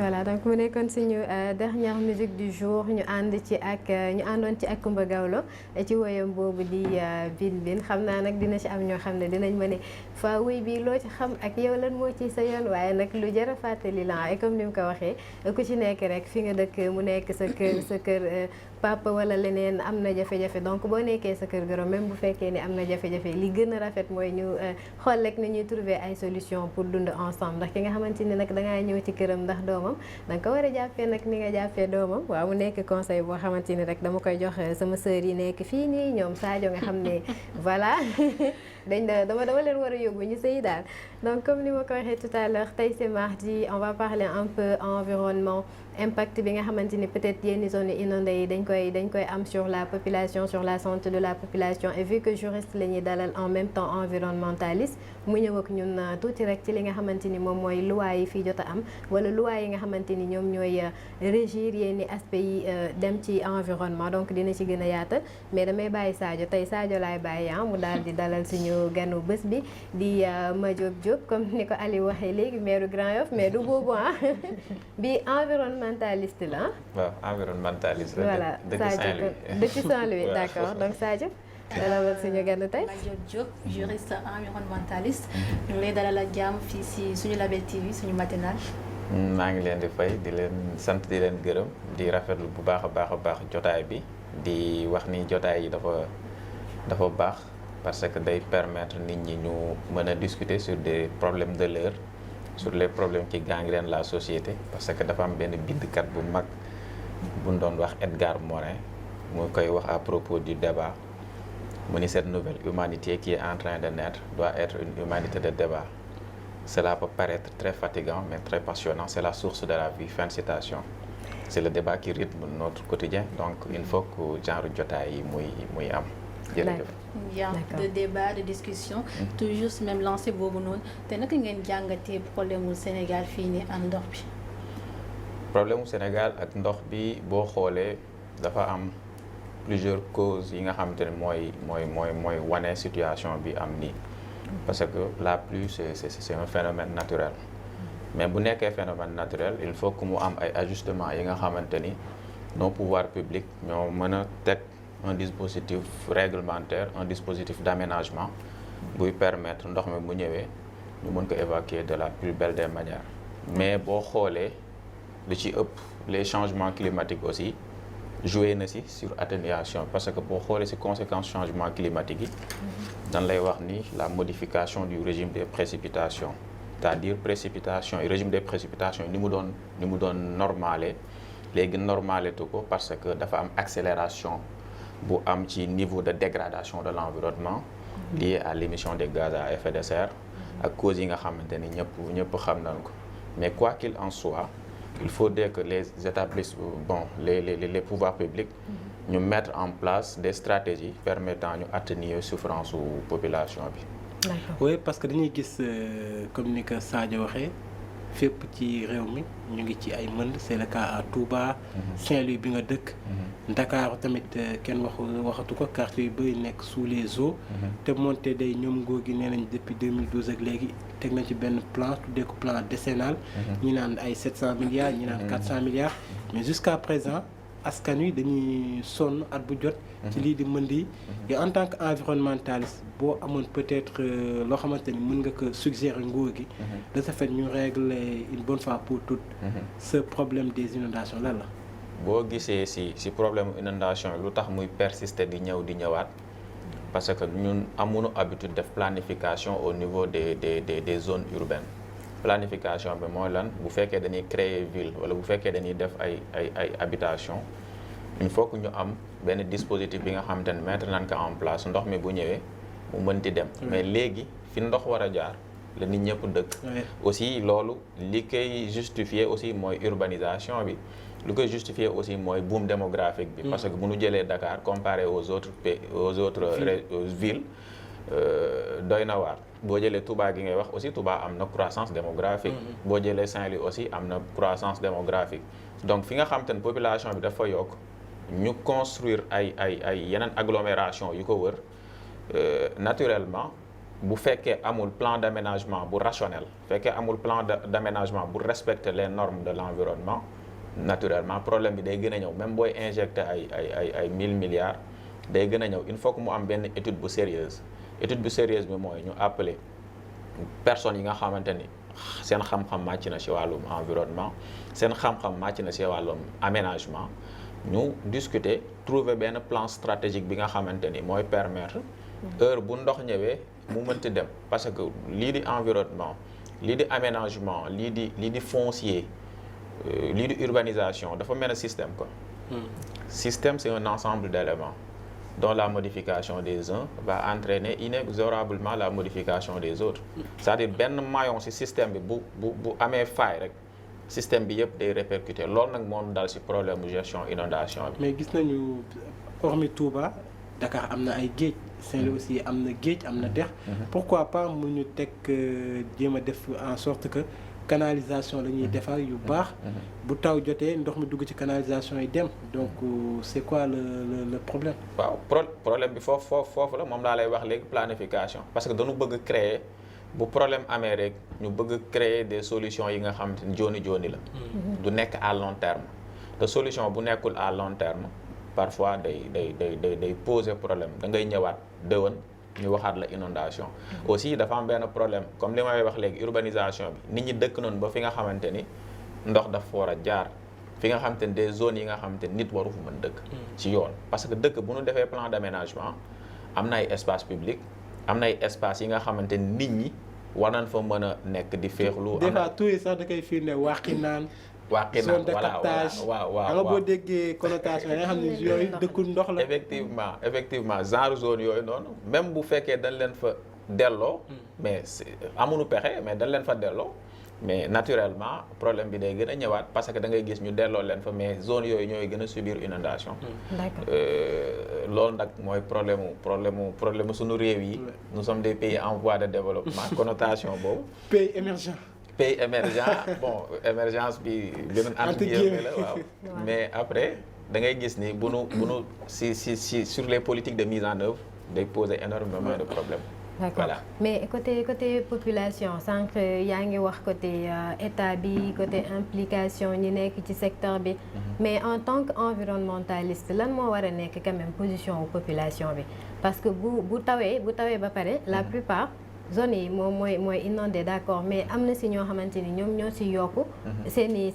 voilà donc mu nekkoon suñu dernière musique du jour ñu àndoon ci ak Coumba Gawlo ci woyam boobu di bin bin xam naa nag dina ci am ñoo xam ne dinañ ma ne fa wuy bi loo ci xam ak yow lan moo ci sa yoon waaye nag lu jar a fàttali la et comme ni mu ko waxee ku ci nekk rek fi nga dëkk mu nekk sa kër papa wala leneen am na jafe-jafe donc boo nekkee sa kër goro même bu fekkee ni am na jafe-jafe li gën a rafet mooy ñu xool rek ni ñuy trouver ay solution pour dund ensemble ndax ki nga xamante ni nag dangaa ñëw ci këram ndax doomam danga ko war a jàppee nag ni nga jàppee doomam waaw mu nekk conseil boo xamante ni rek dama koy jox sama sœur yi nekk fii nii ñoom Sadio nga xam ne voilà dama leen war a yóbbu ñu sëy daal donc comme ni ma ko waxee tout à l'heure tey c'est mardi on va parler un peu environnement impact bi nga xamante ni peut-être yenn zones inondées yi dañ koy am sur la population sur la santé de la population et vu que juriste la ñuy dalal en même temps environnementaliste mu ñëw ak ñun tuuti rek ci li nga xamante ni moom mooy loi yi fii jot a am wala loi yi nga xamante ni ñoom ñooy régir yenn aspects yi dem ci environnement donc dina ci gën a yaatal mais damay bàyyi Sadio tey Sadio laay bàyyi mu daal di dalal suñu ganu bés bi di Madiop Diop comme ni ko Ali waxee léegi maire Grand Yoff mais du boobu bi environnementaliste la waaw environnementaliste la. voilà Sadio depuis Saint-Louis d'accord donc Sadio. dalal suñu gan tey. Madiop Diop juriste environnementaliste. ñu ngi lay dalal ak jàmm fii si suñu Label TV suñu matinal. maa ngi leen di fay di leen sant di leen gërëm di rafetlu bu baax a baax jotaay bi di wax ni jotaay yi dafa baax parce que day permettre nit ñi ñu mën a discuter sur des problèmes de l'heure sur les problèmes qui gangrènent la société parce que dafa am benn bindkat bu mag bu ñu doon wax Edgar Morin mu koy wax à propos du débat mu ni cette nouvelle humanité qui est en train de naître doit être une humanité de débat. Cela peut paraître très fatigant mais très passionnant, c'est la source de la vie. Fin de citation. C'est le débat qui rythme notre quotidien donc il faut que genre jotaay yi muy am. jërëjëf. genre de débat de discussion. toujours même lancé boobu noonu te naka ngeen jàngatee problème mu Sénégal fii nii ak ndox bi. problème mu Sénégal ak ndox bi boo xoolee dafa am plusieurs causes yi nga xamante ne mooy wane situation bi am nii. parce que la pluie c'est un phénomène naturel. mais bu nekkee phénomène naturel il faut que mu am ay ajustements yi nga xamante ni nos pouvoirs publics ñoo mën a teg un dispositif réglementaire un dispositif d'aménagement buy permettre ndox mi bu ñëwee ñu mën ko évacuer de la plus belle des manières. mais boo xoolee lu ci ëpp les changements climatiques aussi joué na ci sur atténuation parce que boo xoolee ci conséquences changement climatique yi dañ lay wax ni la modification du régime des précipitations c'est-à-dire précipitation et régime des précipitations ni mu doon normalé léegi normalé tu ko parce que dafa am accélération bu am ci niveau de dégradation de l'environnement lié à l'émission des gaz à effet de serre ak causes yi nga xamante ni ñëpp xam nañ ko mais quoi qu'il en soit il faudrait que les établissements les pouvoirs publics ñu mettre en place des stratégies permettant ñu atténuer souffrance su population bi. D'accord. Oui parce que dañuy gis comme ni ko Sadio waxee fépp ci réew mi ñu ngi ci ay mënd c'est le cas à Touba. Saint-Louis bi nga dëkk. Dakar tamit kenn waxatu ko quartier yu bëri nekk sous les eaux. te moonte day ñoom nguur gi nee nañ depuis 2012 ak léegi teg nañ ci benn plan tuddee ko plan décennal. ñi naan ay 700 milliards ñi naan 400 milliards. mais jusqu'à présent askan wi dañuy sonn at bu jot. ci lii di mënd yi. et en tant que environnementaliste boo amoon peut-être loo xamante ni mën nga ko suggérer nguur gi. de ce fait ñu régler une bonne fois pour toutes. ce problème des inondations lan la. boo gisee ci problème inondation yi lu tax muy persister di ñëwaat parce que ñun amuñu habitude def planification au niveau des zones urbaines planification bi mooy lan bu fekkee dañuy créer ville wala bu fekkee dañuy def ay habitation il faut que ñu am benn dispositif bi nga xamante ne mettre nañ ko en place ndox mi bu ñëwee mu mënti dem mais léegi fi ndox war a jaar la nit ñëpp dëkk aussi loolu li koy justifier aussi mooy urbanisation bi lu koy justifier aussi mooy boom démographique bi parce que bu ñu jëlee Dakar comparé aux autres villes doy na waar boo jëlee Touba gi ngay wax aussi Touba am na croissance démographique boo jëlee Saint-Louis aussi am na croissance démographique donc fi nga xam te ne population bi dafa yokk ñu construire ay yeneen agglomération yu ko wër naturellement bu fekkee amul plan d'aménagement bu rationnel fekkee amul plan d'aménagement bu respecter les normes de l'environnement naturellement problème bi day gën a ñëw même booy injecter ay 1000 milliards day gën a ñëw il faut que mu am benn étude bu sérieuse bi mooy ñu appeler personnes yi nga xamante ni seen xam-xam màcc na ci wàllum environnement seen xam-xam màcc na ci wàllum aménagement ñu discuter trouver benn plan stratégique bi nga xamante ni mooy permettre heure bu ndox ñëwee mu mënti dem parce que lii di environnement lii di aménagement lii di foncier lii di urbanisation dafa mel ne système quoi. Système c'est un ensemble d'éléments dont la modification des uns va entraîner inexorablement la modification des autres c'est-à-dire benn maillon ci système bi bu amee faille rek système bi yëpp day répercuter loolu nag moo dal ci problème bu gestion inondation bi. mais gis nañu hormis Touba Dakar am na ay géej Saint-Louis aussi am na géej am na dex pourquoi pas mu ñu teg jéem a def en sorte que canalisation la ñuy defar yu baax bu taw jotee ndox mi dugg ci canalisation yi dem donc c'est quoi le problème. waaw problème bi foofu la moom laa lay wax léegi planification parce que dañu bëgg créer bu problème amee rek ñu bëgg créer des solutions yi nga xam ne jooni la du nekk à long terme te solution bu nekkul à long terme parfois day poser problème da ngay ñëwaat déwén ñu waxaat la inondation aussi dafa am benn problème comme li may wax léegi urbanisation bi nit ñi dëkk noonu ba fi nga xamante ni ndox dafa war a jaar fi nga xamante ni des zones yi nga xamante ni nit waru fu mën dëkk ci yoon parce que dëkk bu ñu defee plan d'aménagement am na ay espace public am na ay espace yi nga xamante ni nit ñi war nañ fa mën a nekk di féexlu des fois tout yi sax da koy firnde waxi naan zone de captage waaw boo déggee connotation yi nga xam ne yooyu dëkkul ndox la. effectivement genre zone yooyu noonu même bu fekkee dañ leen fa delloo mais amuñu pexe mais dañ leen fa delloo mais naturellement problème bi day gën a ñëwaat parce que da ngay gis ñu delloo leen fa mais zone yooyu ñooy gën a subir inondation loolu nag mooy problème suñu réew yi nous sommes des pays en voie de développement connotation boobu pays émergent bon émergence bi beneen entre guillemets la waaw mais après da ngay gis ni bu nu si sur les politiques de mise en œuvre day poser énormément de problèmes. D'accord. Voilà. Mais côté population sànq yaa ngi wax côté état bi côté implication ñi nekk ci secteur bi mais en tant qu'environnementaliste lan moo war a nekk quand même position wu population bi parce que bu tawee ba pare la plupart zone yi moom mooy inondé d'accord mais am na si ñoo xamante ni ñoom ñoo si yokku seen i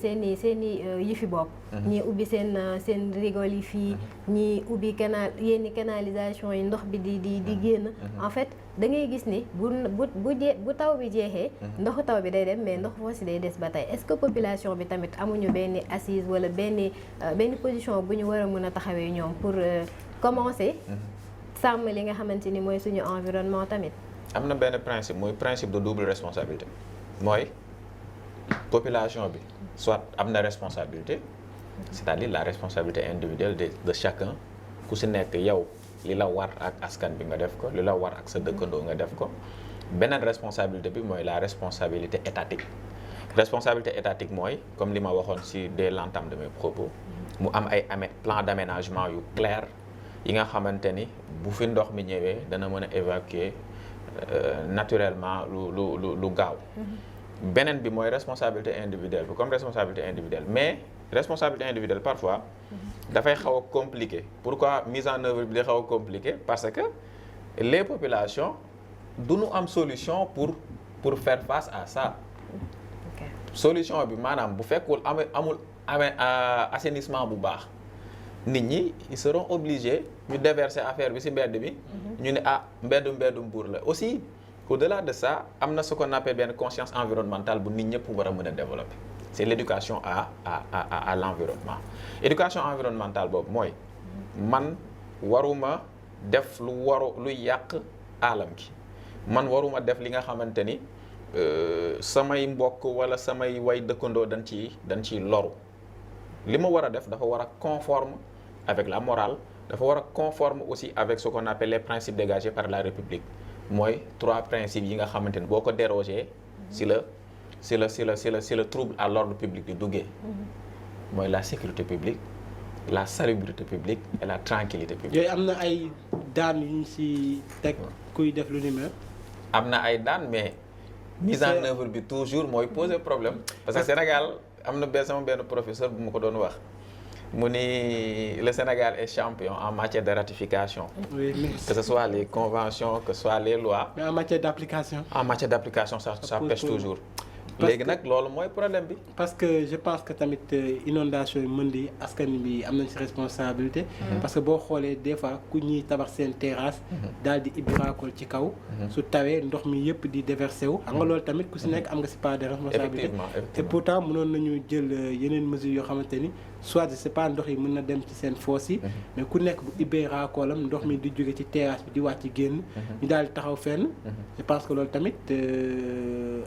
yi fi bopp ñii ubbi seen rigole yi fii ñii ubbi yenn canalisation yi ndox bi di génn en fait da ngay gis ni bu taw bi jeexee ndoxu taw bi day dem mais ndox foo si day des ba tey est-ce que population bi tamit amuñu benn assise wala benn position bu ñu war a mën a taxawee ñoom pour commencer sàmm li nga xamante ni mooy suñu environnement tamit. am na benn principe mooy principe de double responsabilité mooy population bi soit am na responsabilité c'est-à-dire la responsabilité individuelle de chacun ku si nekk yow li la war ak askan bi nga def ko li la war ak sa dëkkandoo nga def ko beneen responsabilité bi mooy la responsabilité étatique mooy comme li ma waxoon si dès l'entame de mes propos mu am ay plan d'aménagement yu clair yi nga xamante ni bu fi ndox mi ñëwee dana mën a évacuer naturellement lu gaaw beneen bi mooy responsabilité individuelle bi comme responsabilité individuelle mais responsabilité individuelle parfois dafay xaw a compliqué pourquoi mise en œuvre bi day xaw a compliqué parce que les populations duñu am solution pour faire face à ça solution bi maanaam bu fekkul amul assainissement bu baax nit ñi ils seront obligés ñu déverser affaire bi ci mbedd bi ñu ne mbeddum buur la aussi au-delà de ça am na ce qu'on appelle benn conscience environnementale bu nit ñëpp war a mën a développer c'est l'éducation à l'environnement éducation environnementale boobu mooy man waruma def lu yàq alam gi man waruma def li nga xamante ni samay mbokk wala samay way dëkkandoo dañ ciy loru li ma war a def dafa war a conforme avec la morale dafa war a conforme aussi avec ce qu'on appelle les principes dégagés par la République mooy 3 principes yi nga xamante ni boo ko dérogé si le trouble à l'ordre public di duggee mooy la sécurité publique la salubrité publique et la tranquillité publique. yooyu am na ay daan yu ñu si teg kuy def lu ni mel. am na ay daan mais mise en œuvre bi toujours mooy poser problème parce que Sénégal am na sama benn professeur bu ma ko doon wax mu ni le Sénégal est champion en matière de ratification. Oui, mais que ce soit les conventions que ce soit les lois. mais en matière d'application. En matière d'application ça pêche toujours. Parce léegi nag loolu mooy problème bi. parce que je pense que tamit inondation yi mën di askan bi am nañ ci responsabilité. parce que boo xoolee des fois ku ñuy tabax seen terrasse. daal di ibbi raakool ci kaw. su tawee ndox mi yëpp di déversé wu. xam nga loolu tamit ku ci nekk am nga ci part de responsabilité. effectivement et pourtant mënoon nañu jël yeneen mesures yoo xamante ni soit je sais pas ndox yi mën na dem ci seen fosse yi. mais ku nekk bu ibbee raakoolam ndox mi di jóge ci terrasse bi di wàcc génn. ñu daal di taxaw fenn. je pense que loolu tamit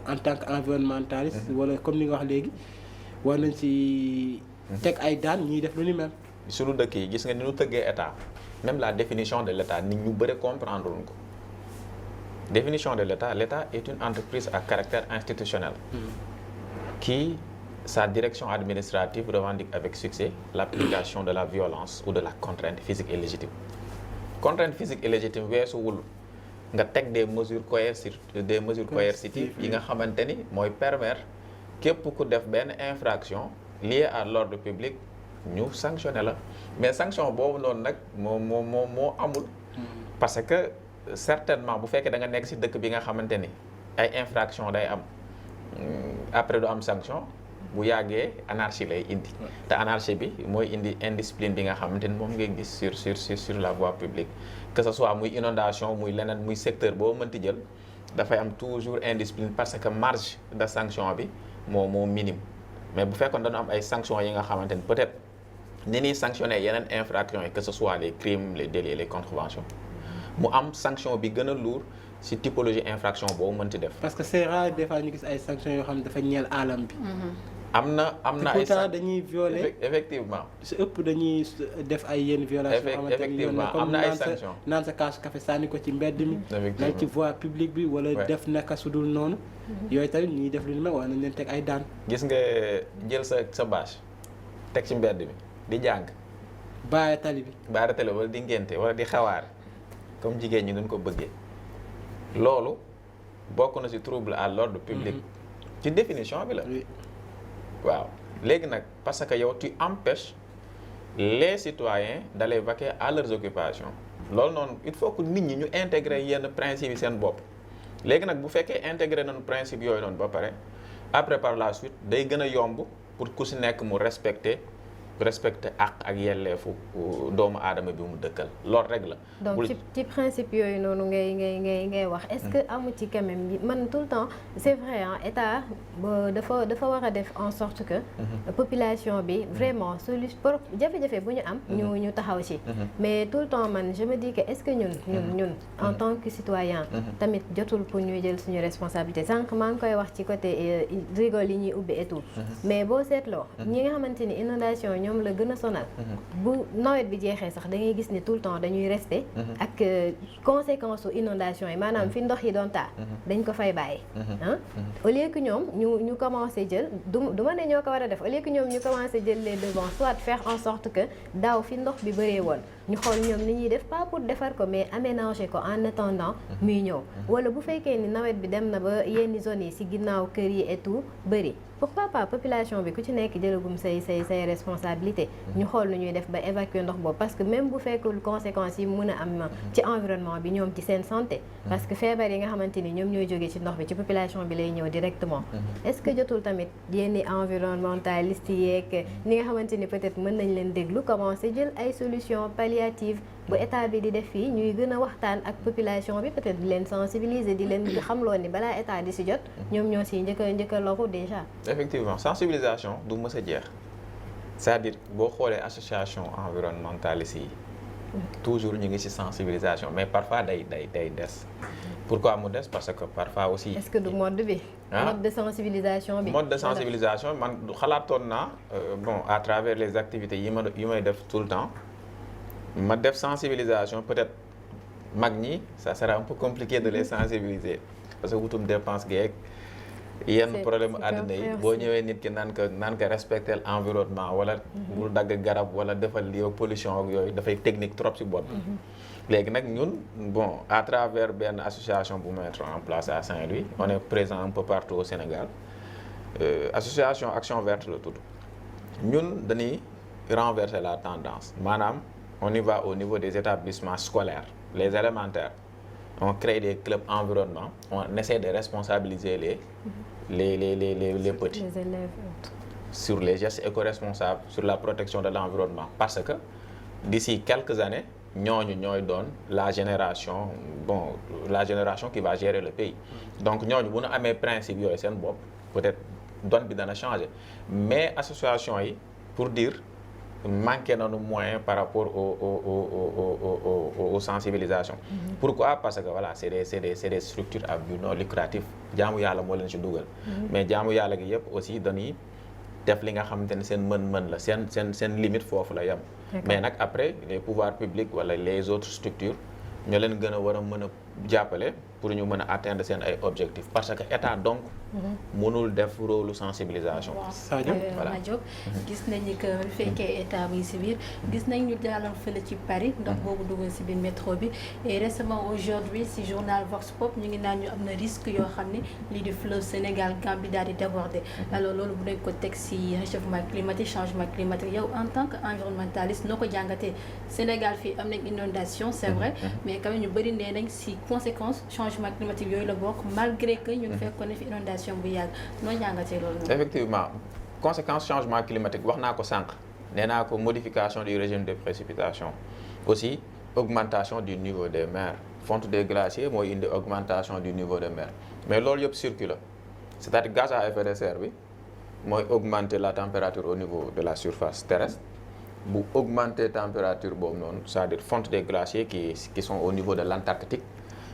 en tant que environnementaliste wala comme ni nga wax léegi war nañ ci teg ay daan ñuy def lu ni mel. suñu dëkk yi gis nga ni ñu tëggee état même la définition de l' état nit ñu bëri comprendre luñ ko définition de l' état est une entreprise à caractère institutionnel qui sa direction administrative revendique avec succès l'application de la violence ou de la contrainte physique et légitime. Contrainte physique et légitime weesuwul nga teg des mesures coercitives yi nga xamante ni mooy permettre képp ku def benn infraction liée à l'ordre public ñu sanctionné la mais sanction boobu noonu nag moo amul parce que certainement bu fekkee da nga nekk ci dëkk bi nga xamante ni ay infraction day am après du am sanction bu yàggee anarchie lay indi te anarchie bi mooy indi indiscipline bi nga xamante ni moom ngay gis sur la voie publique que ce soit muy inondation muy leneen muy secteur boo mënti jël dafay am toujours indiscipline parce que marge de sanction bi moo minime mais bu fekkoon dañu am ay sanctions yi nga xamante ni peut-être ni ñuy sanctionner yeneen infractions yi que ce soit les crimes les délits les contraventions mu am sanction bi gën a lourd ci typologie infraction boobu mënti def. parce que c'est rare des fois ñu gis ay sanctions yoo xam ne dafa ñeel alam bi. am na ay pourtant dañuy violer effectivement. su ëpp dañuy def ay yenn violations. effectivement am na ay sanctions naan sa kaasu café sànni ko ci mbedd mi. effectivement ci voie publique bi wala def naka su dul noonu. yooyu tamit ñuy def lu ni mel war nañ leen teg ay daan. gis nga jël sa bâche teg ci mbedd mi di jàng. baare tali bi. baare tali wala di ngénte wala di xawaar comme jigéen ñi duñ ko bëggee loolu bokk na ci trouble à l'ordre public. ci définition bi la. waaw léegi nag parce que yow tu empêches les citoyens d'aller vaquer à leurs occupations loolu noonu il faut que nit ñi ñu intégrer yenn principes yi seen bopp léegi nag bu fekkee intégrer nañu principe yooyu noonu ba pare après par la suite day gën a yomb pour ku ci nekk mu respecter ak yelleefu doomu aadama bi mu dëkkal loolu rek la. donc ci principe yooyu noonu ngay wax est-ce que amu ci quand même man tout le temps c'est vrai hein état dafa war a def en sorte que population bi vraiment solution jafe-jafe bu ñu am ñu taxaw ci mais tout le temps man je me dis que est-ce que ñun en tant que citoyen tamit jotul pour ñuy jël suñu responsabilité sànq maa ngi koy wax ci côté rigole yi ñuy ubbi et tout mais boo seetloo ñi nga xamante ni inondation ñoom la gën a sonal bu nawet bi jeexee sax da ngay gis ni tout le temps dañuy rester ak conséquence su inondation yi maanaam fi ndox yi doon taa dañ ko fay bàyyi ah au lieu que ñoom ñu commencé jël du ma ne ñoo ko war a def au lieu que ñoom ñu commencé jël les devants soit faire en sorte que daaw fi ndox bi bëree woon ñu xool ñoom ni ñuy def pas pour defar ko mais aménager ko en attendant muy ñëw wala bu fekkee ni nawet bi dem na ba yenn zones yi ci ginnaaw kër yi et tout bëri pourquoi pas population bi ku ci nekk jëlagum say responsabilité ñu xool nu ñuy def ba évacuer ndox boobu parce que même bu fekkul conséquences yi mën a am ci environnement bi ñoom ci seen santé parce que feebar yi nga xamante ni ñoom ñooy jógee ci ndox bi ci population bi lay ñëw directement est-ce que jotul tamit yenn environnementaliste yeeg ni nga xamante ni peut-être mën nañ leen déglu commencer jël ay solutions palliatives bu état bi di def fii ñuy gën a waxtaan ak population bi peut-être di leen sensibiliser di leen xamloo ni balaa état di ci jot ñoom ñoo ci njëkk a loru déjà. effectivement sensibilisation du mës a jeex c'est-à-dire boo xoolee association environnementaliste yi toujours ñu ngi ci sensibilisation mais parfois day des pourquoi mu des parce que parfois aussi. est-ce que du mode bi. mode de sensibilisation bi. mode de sensibilisation man xalaatoon naa bon à travers les activités yi may def tout le temps ma def sensibilisation peut-être mag ñi ça sera un peu compliqué de les sensibiliser parce que wutum dépense geek yenn problème àddina yi boo ñëwee nit ki naan ko respecter l'environnement wala bul dagg garab wala defal lii pollution ak yooyu dafay technique trop ci bopp léegi nag ñun bon à travers benn association bu mettre en place à Saint-Louis on est présent un peu partout au Sénégal association Action Verte la tudd ñun dañuy renverser la tendance maanaam on y va au niveau des établissements scolaires les élémentaires on crée des clubs environnement on essaie de responsabiliser les petits Les élèves. sur les gestes éco-responsables sur la protection de l'environnement parce que d'ici quelques années ñooñu ñooy doon la génération qui va gérer le pays donc ñooñu bu ñu amee principe yooyu seen bopp peut-être donne bi dana changer mais association yi pour dire manqué nañu moyen par rapport aux sensibilisations. Pourquoi? Parce que voilà c'est des structures à but non lucratif jaamu yàlla moo leen ci dugal. mais jaamu yàlla gi yëpp aussi dañuy def li nga xamante ne seen mën-mën la seen limite foofu la yem. mais nag après les pouvoirs publics wala les autres structures ñoo leen gën a war a mën a jàppale pour ñu mën a atteindre seen ay objectifs parce que état donc mënul def rôle sensibilisation. Sadio voilà Madiop gis nañu que bu fekkee état bi si biir gis nañ ñu jàlloon fële ci Paris ndox boobu duggoon si biir métro bi et récemment aujourd'hui si journal Vox Pop ñu ngi naan ñu am na risque yoo xam ne lii di fleuve Sénégal Gambie daal di déborder alors loolu bu dañ ko teg si réchauffement climatique changement climatique yow en tant que environnementaliste noo ko jàngatee Sénégal fii am nañ inondation c'est vrai mais quand même ñu bëri nee nañ si conséquence changement climatique yooyu la bokk malgré que ñu ngi fekkoon ne fi inondation bu yàgg noo jàngatee loolu noonu. effectivement conséquence changement climatique wax naa ko sànq nee naa ko modification du régime de précipitation aussi augmentation du niveau des mers fonte des glaciers mooy indi augmentation du niveau des mers mais loolu yëpp circule c'est-à-dire gaz à effet de serre bi mooy augmenter la température au niveau de la surface terrestre bu augmenter température boobu noonu c'est-à-dire fonte des glaciers qui sont au niveau de l'Antarctique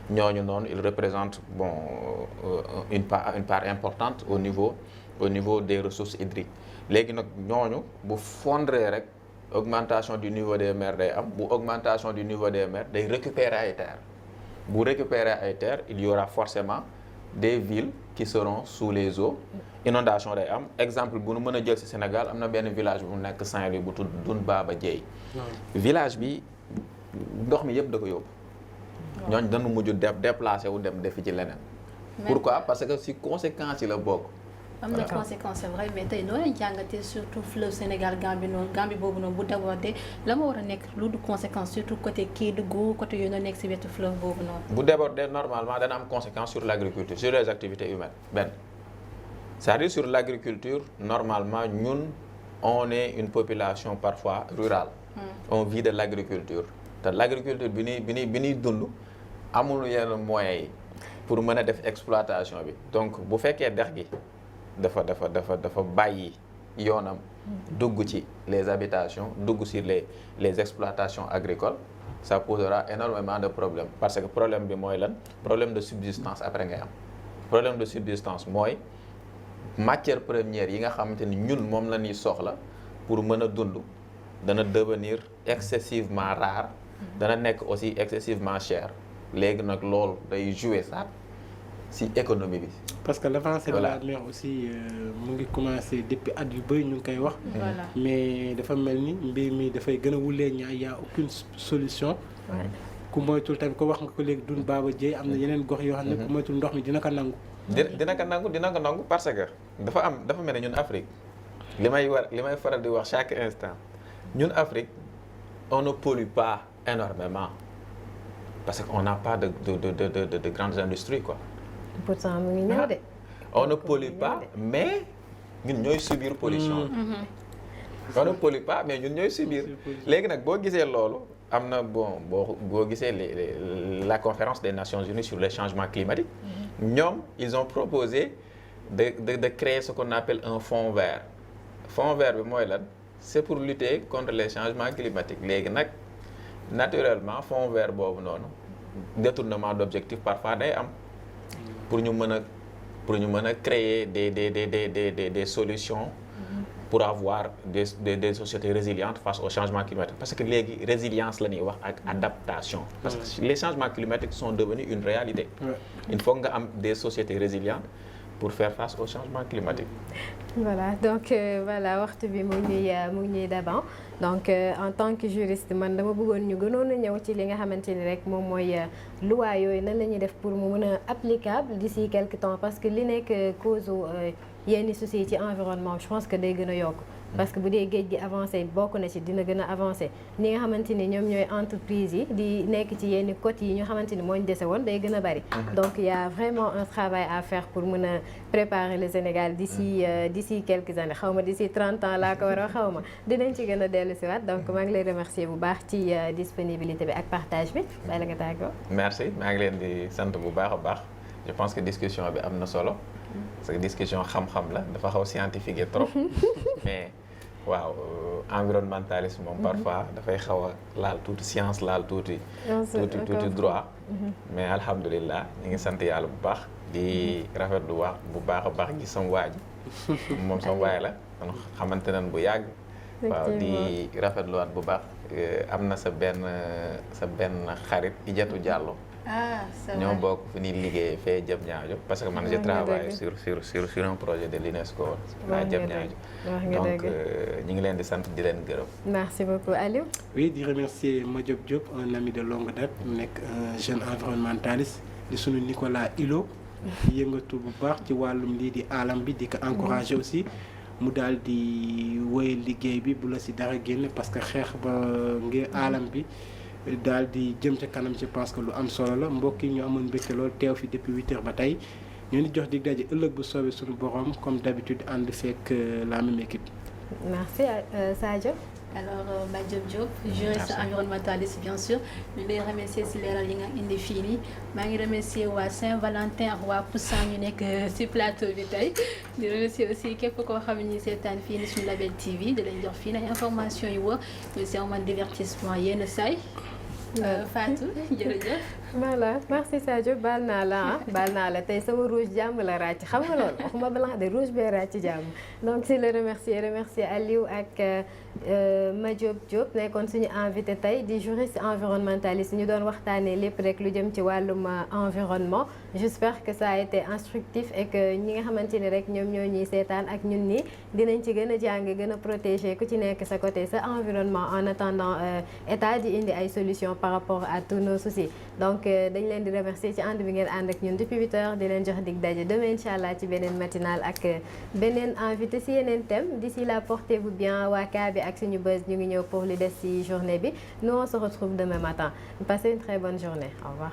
ñooñu noonu il représente une part importante au niveau des ressources hydriques léegi nag ñooñu bu fondre rek augmentation du niveau des mers day am bu augmentation du niveau des mers day récupérer ay terres bu récupérer ay terres il y aura forcément des villes qui seront sous les eaux inondation day am exemple bu nu mën a jël ci Sénégal am na benn village bu nekk Saint-Louis bu tudd Dun Baba Dieye village bi ndox mi yëpp da ko yóbbu ñooñu dañu mujj déplacé wu dem defi ci leneen. pourquoi parce que si conséquences yi la bokk. am na conséquence c'est vrai mais tey noo leen jàngatee surtout fleuve Sénégal Gambie noonu Gambie boobu noonu bu débordé la ma war a nekk lu du conséquence surtout côté Kédougou côté yooyu noonu nekk si wetu fleuve boobu noonu. bu débordé normalement dana am conséquence sur l'agriculture sur les activités humaines benn c'est-à-dire sur l'agriculture normalement ñun on est une population parfois rurale. on vit de l'agriculture te l'agriculture bi ñuy dund amul yenn moyens yi pour mën a def exploitation bi donc bu fekkee dex gi dafa bàyyi yoonam dugg ci les habitations dugg ci les exploitations agricoles ça posera énormément de problèmes parce que problème bi mooy lan problème de subsistance après ngay am problème de subsistance mooy matière première yi nga xamante ni ñun moom la ñuy soxla pour mën a dund dana devenir excessivement rare dana nekk aussi excessivement cher léegi nag loolu day jouer ça ci économie bi. parce que l'avancée de la mer aussi mu ngi commencer depuis at yu bëri ñu ngi koy wax. mais dafa mel ni mbir mi dafay gën a wulee ñaar y a aucune solution. ku moytul tamit ko wax nga ko léegi Dun Baba Dieye am na yeneen gox yoo xam ne ku moytul ndox mi dina ko nangu. dina ko nangu parce que dafa mel ne ñun Afrique li may faral di wax chaque instant ñun Afrique on ne pollue pas énormément parce que on n'a pas de grandes industries quoi. pourtant mu ngi ñëw de. on ne pollue pas mais ñun ñooy subir pollution. on ne pollue pas mais ñun ñooy subir. léegi nag boo gisee loolu am na boo gisee la conférence des Nations Unies sur les changements climatiques. ñoom ils ont proposé de créer ce qu'on appelle un fonds vert. fonds vert bi mooy lan c'est pour lutter contre les changements climatiques léegi nag naturellement fonds vert boobu noonu détournement d'objectifs parfois day am. pour ñu mën a créer des solutions pour avoir des sociétés résilientes face au changement climatique parce que léegi résilience la ñuy wax ak adaptation parce que les changements climatiques sont devenus une réalité il faut nga am des sociétés résilientes pour faire face au changement climatique. Voilà donc voilà waxtu bi mu ngi ñuy daban donc en tant que juriste man dama bëggoon ñu gënoon a ñëw ci li nga xamante ni rek moom mooy loi yooyu nan la ñuy def pour mu mën a applicable d'ici quelque temps parce que li nekk cause yenn soucis ci environnement je pense que day gën a yokk. parce que bu dee géej gi avancé bokk na ci dina gën a avancé ñi nga xamante ni ñoom ñooy entreprise yi di nekk ci yenn côtes yi ñu xamante ni moo ñu dese woon day gën a bari. donc il y a vraiment un travail à faire pour mën a préparer le Sénégal d'ici quelques années xaw ma d'ici 30 ans laa ko war a xaw ma dinañ ci gën a dellu si waat donc maa ngi lay remercier bu baax ci disponibilité bi ak partage bi bàyyi la nga tàggoo. merci maa ngi leen di sant bu baax a baax je pense que discussion bi am na solo parce que discussion xam-xam la dafa xaw scientifique trop mais waaw environnementalisme moom parfois dafay xaw a laal tuuti science laal tuuti droit mais alhamdulilah ñu ngi sant yàlla bu baax di rafetlu wax bu baax a baax gis sama waaj moom sama waay la kon xamante nañ bu yàgg waaw di rafetluwaat bu baax am na sa benn xarit Ijatou Diallo ñoo bokk fi ñuy liggéey fee Diamniadio parce que man je travaille sur un projet de l'UNESCO à Diamniadio donc ñu ngi leen di sant di leen gërëm. merci beaucoup Aliou. oui di remercier Madiop Diop un ami de longue date mu nekk un jeune environnementaliste di sunu Nicolas Hilo di yëngatu bu baax ci wàllum lii di alam bi di ko encourager aussi mu daal di woy liggéey bi bu la si dara génn parce que xeex ba ngir alam bi daal di jëm ca kanam je pense que lu am solo la mbokk yi ñu amoon mbégte loolu teew fi depuis 8 heures ba tey ñu di jox dig daje ëllëg bu soobee suñu borom comme d'habitude ànd fekk la même équipe. merci Sadio. alors Madiop Diop juriste environnementaliste bien sûr ñu lay remercier si leeral yi nga indi fii nii maa ngi remercier waa Saint-Valentin ak waa Poussin ñu nekk si plateau bi tey di remercier aussi képp koo xam ne ñi seetaan fii nii suñu Label TV di leen jox fii nag information yu wër aussi en mode divertissement yenn saay Fatou jërëjëf. voilà merci Sadio baal naa la tey sama rouge jàmm la ràcc xam nga loolu waxuma blanc de rouge bee ràcc jàmm donc si le remercier Aliou ak Madiop Diop nekkoon suñu invité tey di juriste environnementaliste ñu doon waxtaanee lépp rek lu jëm ci wàllum environnement j'espère que ça a été instructif et que ñi nga xamante ni rek ñoom ñoo ñuy seetaan ak ñun nii dinañ ci gën a jàng gën a protéger ku ci nekk sa côté sa environnement en attendant état di indi ay solutions par rapport à tous nos soucis donc dañ leen di remercier ci ànd bi ngeen ànd ak ñun depuis 8 heures di leen jox dig daje demain incha allah ci beneen matinale ak beneen invité si yeneen thème d'ici là portez-vous bien waa kaa bi ak suñu buzz ñu ngi ñëw pour li des ci journée bi nous on se retrouve demain matin passez une très bonne journée au revoir.